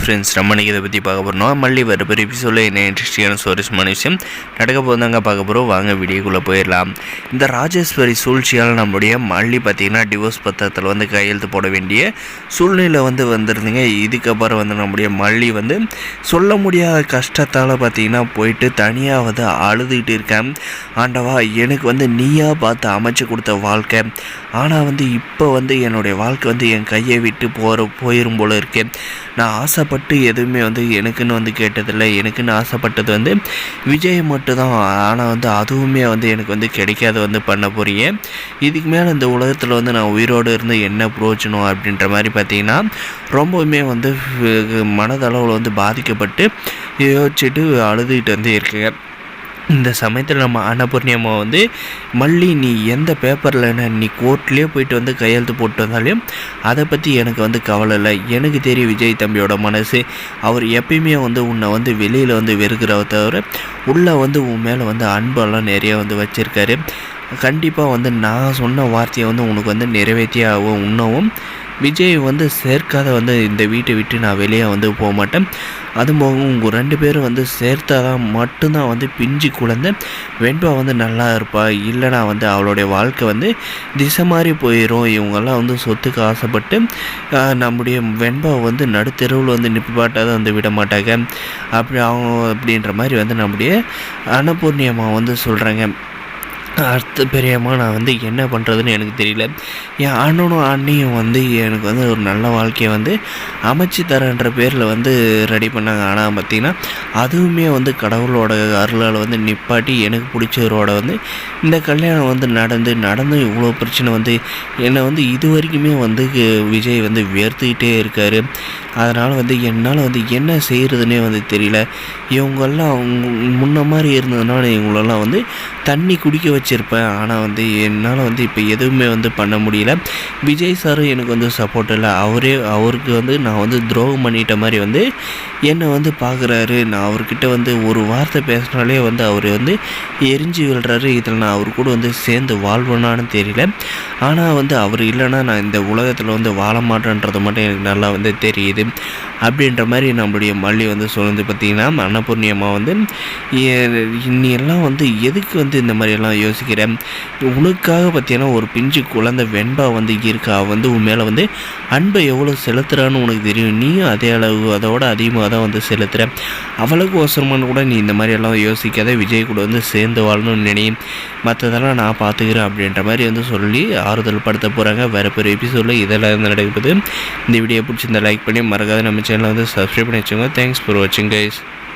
Friends நம்ம இதை பற்றி பார்க்க போகிறோம். மல்லி வர பெரிய எபிசோடில் என்ன இன்ட்ரெஸ்டிங்கான சுவாரஸ்யமான விஷயம் நடக்க போதாங்க பார்க்க போகிறோம். வாங்க வீடியோக்குள்ளே போயிடலாம். இந்த ராஜேஸ்வரி சூழ்ச்சியால் நம்முடைய மல்லி பார்த்திங்கன்னா டிவோர்ஸ் பத்திரத்தில் வந்து கையெழுத்து போட வேண்டிய சூழ்நிலை வந்துருந்துங்க. இதுக்கப்புறம் நம்முடைய மல்லி சொல்ல முடியாத கஷ்டத்தால் பார்த்திங்கன்னா போயிட்டு தனியாக அழுதுகிட்டு இருக்கேன். ஆண்டவா, எனக்கு நீயா பார்த்து அமைச்சு கொடுத்த வாழ்க்கை, ஆனால் இப்போ என்னுடைய வாழ்க்கை என் கையை விட்டு போயிடும் போல இருக்கேன். நான் ஆசைப்பட்டு எதுவுமே எனக்குன்னு கேட்டதில்லை. எனக்குன்னு ஆசைப்பட்டது விஜய் மட்டும்தான். ஆனால் அதுவுமே எனக்கு கிடைக்காத பண்ண போகிறீங்க. இதுக்கு மேலே இந்த உலகத்தில் நான் உயிரோடு இருந்து என்ன பிரயோஜனம் அப்படின்ற மாதிரி பார்த்திங்கன்னா ரொம்பவுமே மனதளவில் பாதிக்கப்பட்டு யோசிச்சுட்டு அழுதுகிட்டு இருக்குங்க. இந்த சமயத்தில் நம்ம அன்னபூர்ணியம்மா மல்லி, நீ எந்த பேப்பரில் நீ கோர்ட்லேயே போயிட்டு கையெழுத்து போட்டு வந்தாலையும் அதை பற்றி எனக்கு கவலை இல்லை. எனக்கு தெரியும் விஜய் தம்பியோட மனசு. அவர் எப்பயுமே உன்னை வெளியில் வெறுக்கிறவ தவிர உள்ளே உன் மேலே அன்பெல்லாம் நிறைய வச்சுருக்காரு. கண்டிப்பாக நான் சொன்ன வார்த்தையை உனக்கு நிறைவேற்றியே ஆகும். இன்னமும் விஜய் சேர்க்காத இந்த வீட்டை விட்டு நான் வெளியே போக மாட்டேன். அதுபோக உங்கள் 2 பேரும் சேர்த்தா தான் மட்டும்தான் பிஞ்சு குழந்தை வெண்பா நல்லா இருப்பா. இல்லைனா அவளுடைய வாழ்க்கை திசை மாதிரி போயிடும். இவங்கெல்லாம் சொத்துக்கு ஆசைப்பட்டு நம்முடைய வெண்பா நடுத்தெருவில் நிப்பாட்டாத விட மாட்டாங்க. அப்படின்ற மாதிரி நம்முடைய அன்னபூர்ணியம்மா சொல்கிறாங்க. அடுத்த பெரியம்மா, நான் என்ன பண்ணுறதுன்னு எனக்கு தெரியல. என் அண்ணனும் அண்ணியும் எனக்கு ஒரு நல்ல வாழ்க்கையை அமைச்சு தரேன்ற பேரில் ரெடி பண்ணாங்க. ஆனால் பார்த்திங்கன்னா அதுவுமே கடவுளோட அருளால் நிப்பாட்டி எனக்கு பிடிச்சவரோட இந்த கல்யாணம் நடந்தும் இவ்வளோ பிரச்சனை என்னை இது வரைக்குமே விஜய் வேர்த்துக்கிட்டே இருக்கார். அதனால் என்னால் என்ன செய்கிறதுனே தெரியல. இவங்கெல்லாம் முன்ன மாதிரி இருந்ததுனால இவங்களெல்லாம் தண்ணி குடிக்க வச்சுருப்பேன். ஆனால் என்னால் இப்போ எதுவுமே பண்ண முடியல. விஜய் சாரும் எனக்கு சப்போர்ட் இல்லை. அவருக்கு நான் துரோகம் பண்ணிட்ட மாதிரி என்னை பார்க்குறாரு. நான் அவர்கிட்ட ஒரு வார்த்தை பேசினாலே அவர் எரிஞ்சு விழுறாரு. இதில் நான் அவர் கூட சேர்ந்து வாழ்வேனான்னு தெரியல. ஆனால் அவர் இல்லைன்னா நான் இந்த உலகத்தில் வாழ மாட்டேன்றது மட்டும் எனக்கு நல்லா தெரியுது. அப்படின்ற மாதிரி நம்மளுடைய மல்லி சொல்லுது. பார்த்திங்கன்னா அன்னபூர்ணியம்மா இன்னி எல்லாம் எதுக்கு இந்த மாதிரியெல்லாம் யோசிக்கிறேன். உனக்காக பார்த்திங்கன்னா ஒரு பிஞ்சு குழந்தை வெண்பா இருக்கா. உன் மேலே அன்பை எவ்வளோ செலுத்துகிறான்னு உனக்கு தெரியும். நீயும் அதே அளவு அதோட அதிகமாக தான் செலுத்துகிறேன். அவளுக்கு அவசரமான கூட நீ இந்த மாதிரியெல்லாம் யோசிக்காத. விஜய் கூட சேர்ந்து வாழணும்னு நினையும். மற்றதெல்லாம் நான் பார்த்துக்கிறேன் அப்படின்ற மாதிரி சொல்லி ஆறுதல் படுத்த போகிறாங்க. வேறு பெரிய எபிசோடில் இதெல்லாம் நடக்குது. இந்த வீடியோ பிடிச்சிருந்தா லைக் பண்ணி மறக்காத நம்ம சேனலை சப்ஸ்கிரைப் பண்ணி வச்சுக்கோங்க. தேங்க்ஸ் ஃபார் வாட்சிங் கைஸ்.